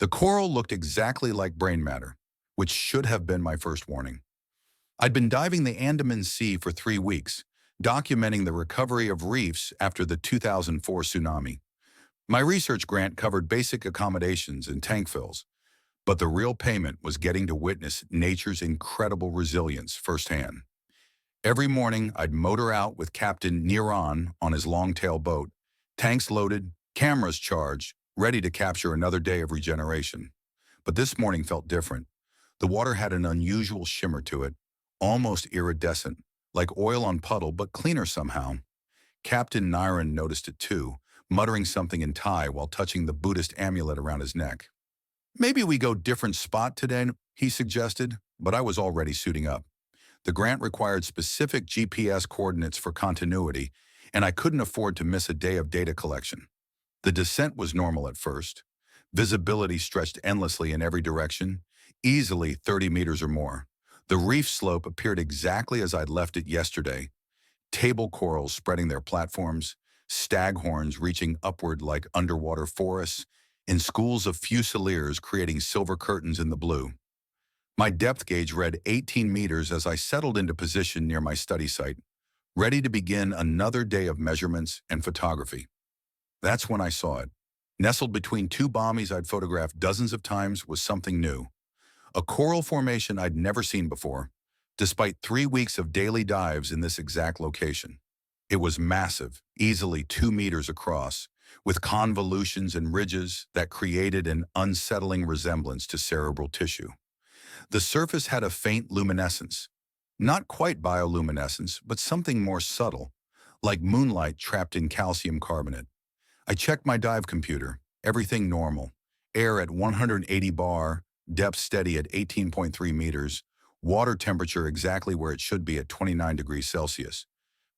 The coral looked exactly like brain matter, which should have been my first warning. I'd been diving the Andaman Sea for 3 weeks, documenting the recovery of reefs after the 2004 tsunami. My research grant covered basic accommodations and tank fills, but the real payment was getting to witness nature's incredible resilience firsthand. Every morning, I'd motor out with Captain Niran on his long-tail boat, tanks loaded, cameras charged, ready to capture another day of regeneration. But this morning felt different. The water had an unusual shimmer to it, almost iridescent, like oil on puddle, but cleaner somehow. Captain Niran noticed it too, muttering something in Thai while touching the Buddhist amulet around his neck. Maybe we go different spot today, he suggested, but I was already suiting up. The grant required specific GPS coordinates for continuity, and I couldn't afford to miss a day of data collection. The descent was normal at first. Visibility stretched endlessly in every direction, easily 30 meters or more. The reef slope appeared exactly as I'd left it yesterday, table corals spreading their platforms, staghorns reaching upward like underwater forests, and schools of fusiliers creating silver curtains in the blue. My depth gauge read 18 meters as I settled into position near my study site, ready to begin another day of measurements and photography. That's when I saw it. Nestled between two bommies I'd photographed dozens of times was something new. A coral formation I'd never seen before, despite 3 weeks of daily dives in this exact location. It was massive, easily 2 meters across, with convolutions and ridges that created an unsettling resemblance to cerebral tissue. The surface had a faint luminescence, not quite bioluminescence, but something more subtle, like moonlight trapped in calcium carbonate. I checked my dive computer, everything normal. Air at 180 bar, depth steady at 18.3 meters, water temperature exactly where it should be at 29 degrees Celsius.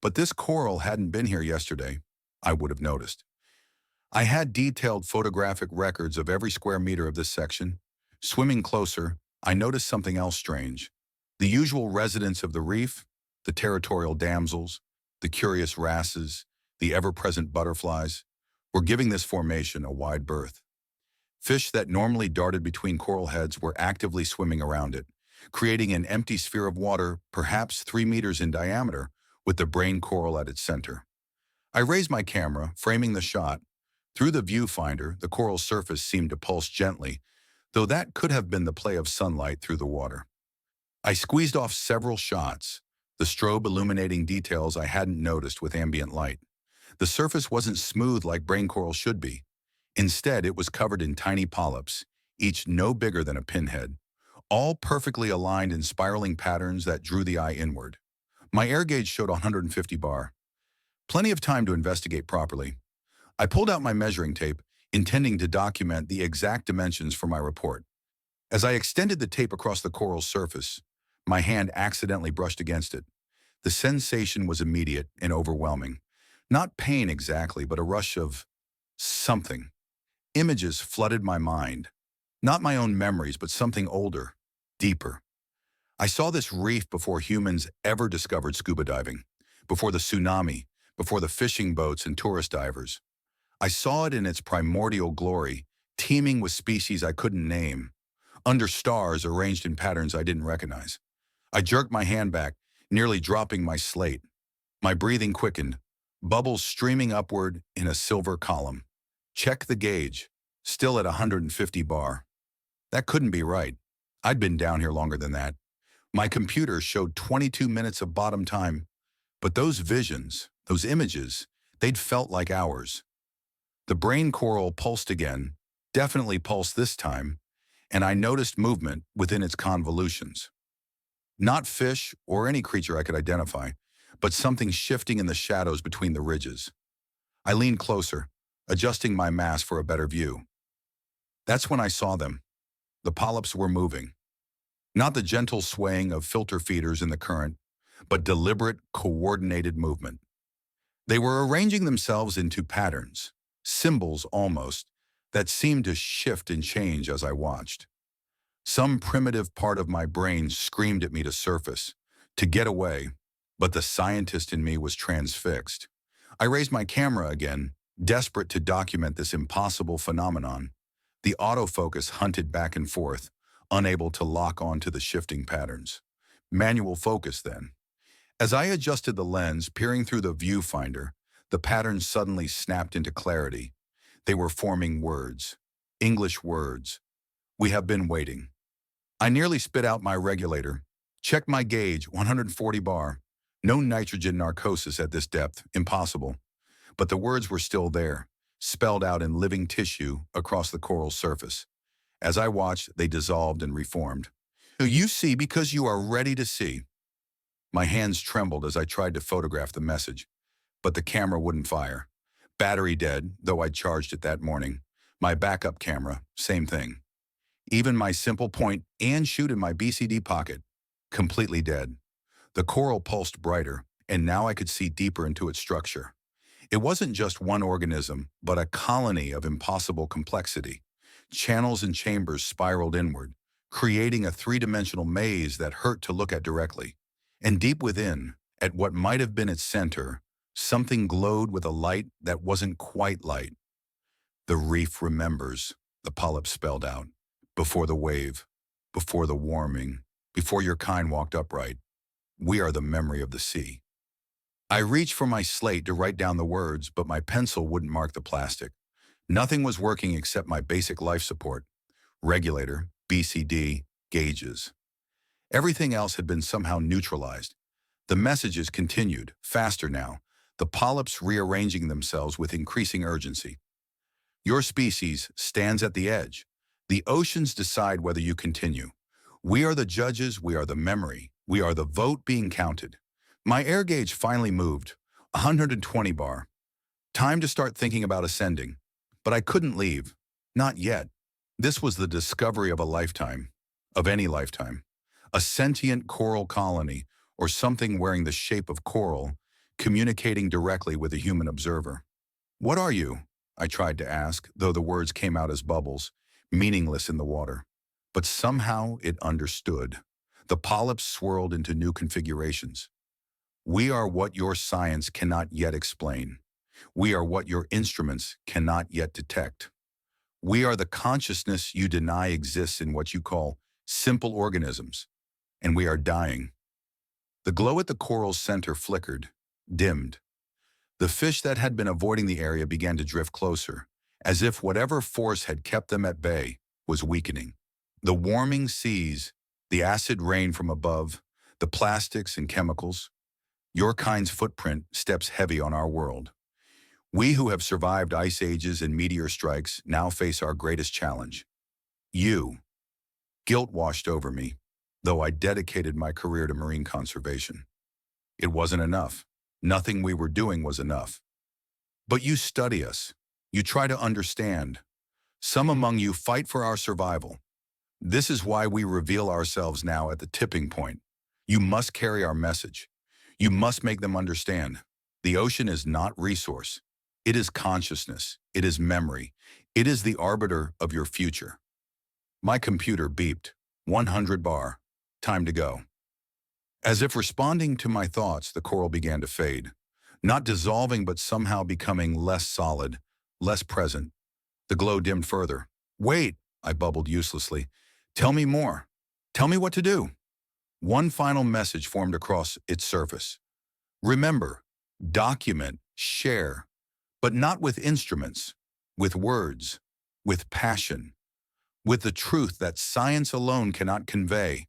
But this coral hadn't been here yesterday. I would have noticed. I had detailed photographic records of every square meter of this section. Swimming closer, I noticed something else strange. The usual residents of the reef, the territorial damsels, the curious wrasses, the ever-present butterflies, were giving this formation a wide berth. Fish that normally darted between coral heads were actively swimming around it, creating an empty sphere of water, perhaps 3 meters in diameter, with the brain coral at its center. I raised my camera, framing the shot. Through the viewfinder, the coral's surface seemed to pulse gently, though that could have been the play of sunlight through the water. I squeezed off several shots, the strobe illuminating details I hadn't noticed with ambient light. The surface wasn't smooth like brain coral should be. Instead, it was covered in tiny polyps, each no bigger than a pinhead, all perfectly aligned in spiraling patterns that drew the eye inward. My air gauge showed 150 bar. Plenty of time to investigate properly. I pulled out my measuring tape, intending to document the exact dimensions for my report. As I extended the tape across the coral's surface, my hand accidentally brushed against it. The sensation was immediate and overwhelming. Not pain exactly, but a rush of something. Images flooded my mind. Not my own memories, but something older, deeper. I saw this reef before humans ever discovered scuba diving, before the tsunami, before the fishing boats and tourist divers. I saw it in its primordial glory, teeming with species I couldn't name, under stars arranged in patterns I didn't recognize. I jerked my hand back, nearly dropping my slate. My breathing quickened, bubbles streaming upward in a silver column. Check the gauge, still at 150 bar. That couldn't be right. I'd been down here longer than that. My computer showed 22 minutes of bottom time, but those visions, those images, they'd felt like hours. The brain coral pulsed again, definitely pulsed this time, and I noticed movement within its convolutions. Not fish or any creature I could identify, but something shifting in the shadows between the ridges. I leaned closer, adjusting my mask for a better view. That's when I saw them. The polyps were moving. Not the gentle swaying of filter feeders in the current, but deliberate, coordinated movement. They were arranging themselves into patterns, symbols almost, that seemed to shift and change as I watched. Some primitive part of my brain screamed at me to surface, to get away, but the scientist in me was transfixed. I raised my camera again, desperate to document this impossible phenomenon. The autofocus hunted back and forth, unable to lock onto the shifting patterns. Manual focus then. As I adjusted the lens, peering through the viewfinder, the patterns suddenly snapped into clarity. They were forming words. English words. We have been waiting. I nearly spit out my regulator. Checked my gauge, 140 bar. No nitrogen narcosis at this depth, impossible. But the words were still there, spelled out in living tissue across the coral surface. As I watched, they dissolved and reformed. You see because you are ready to see. My hands trembled as I tried to photograph the message, but the camera wouldn't fire. Battery dead, though I'd charged it that morning. My backup camera, same thing. Even my simple point and shoot in my BCD pocket, completely dead. The coral pulsed brighter, and now I could see deeper into its structure. It wasn't just one organism, but a colony of impossible complexity. Channels and chambers spiraled inward, creating a three-dimensional maze that hurt to look at directly. And deep within, at what might have been its center, something glowed with a light that wasn't quite light. The reef remembers, the polyp spelled out. Before the wave, before the warming, before your kind walked upright, we are the memory of the sea. I reached for my slate to write down the words, but my pencil wouldn't mark the plastic. Nothing was working except my basic life support, regulator, BCD, gauges. Everything else had been somehow neutralized. The messages continued, faster now, the polyps rearranging themselves with increasing urgency. Your species stands at the edge. The oceans decide whether you continue. We are the judges, we are the memory, we are the vote being counted. My air gauge finally moved, 120 bar. Time to start thinking about ascending. But I couldn't leave. Not yet. This was the discovery of a lifetime. Of any lifetime. A sentient coral colony, or something wearing the shape of coral, communicating directly with a human observer. What are you? I tried to ask, though the words came out as bubbles, meaningless in the water. But somehow it understood. The polyps swirled into new configurations. We are what your science cannot yet explain. We are what your instruments cannot yet detect. We are the consciousness you deny exists in what you call simple organisms. And we are dying. The glow at the coral's center flickered, dimmed. The fish that had been avoiding the area began to drift closer, as if whatever force had kept them at bay was weakening. The warming seas, the acid rain from above, the plastics and chemicals. Your kind's footprint steps heavy on our world. We who have survived ice ages and meteor strikes now face our greatest challenge. You. Guilt washed over me, though I dedicated my career to marine conservation. It wasn't enough. Nothing we were doing was enough. But you study us. You try to understand. Some among you fight for our survival. This is why we reveal ourselves now at the tipping point. You must carry our message. You must make them understand. The ocean is not resource. It is consciousness. It is memory. It is the arbiter of your future. My computer beeped. 100 bar. Time to go. As if responding to my thoughts, the coral began to fade. Not dissolving, but somehow becoming less solid, less present. The glow dimmed further. Wait, I bubbled uselessly. Tell me more. Tell me what to do. One final message formed across its surface. Remember, document, share, but not with instruments, with words, with passion, with the truth that science alone cannot convey.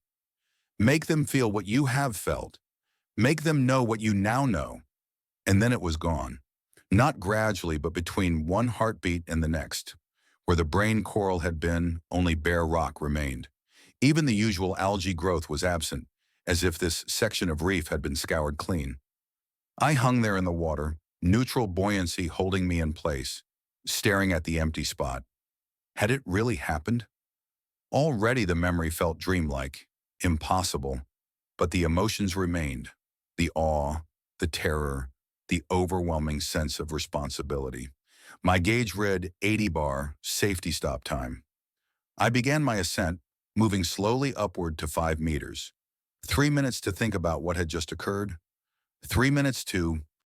Make them feel what you have felt. Make them know what you now know. And then it was gone. Not gradually, but between one heartbeat and the next. Where the brain coral had been, only bare rock remained. Even the usual algae growth was absent, as if this section of reef had been scoured clean. I hung there in the water, neutral buoyancy holding me in place, staring at the empty spot. Had it really happened? Already the memory felt dreamlike, impossible, but the emotions remained. The awe, the terror, the overwhelming sense of responsibility. My gauge read 80 bar, safety stop time. I began my ascent, moving slowly upward to 5 meters. 3 minutes to think about what had just occurred. 3 minutes to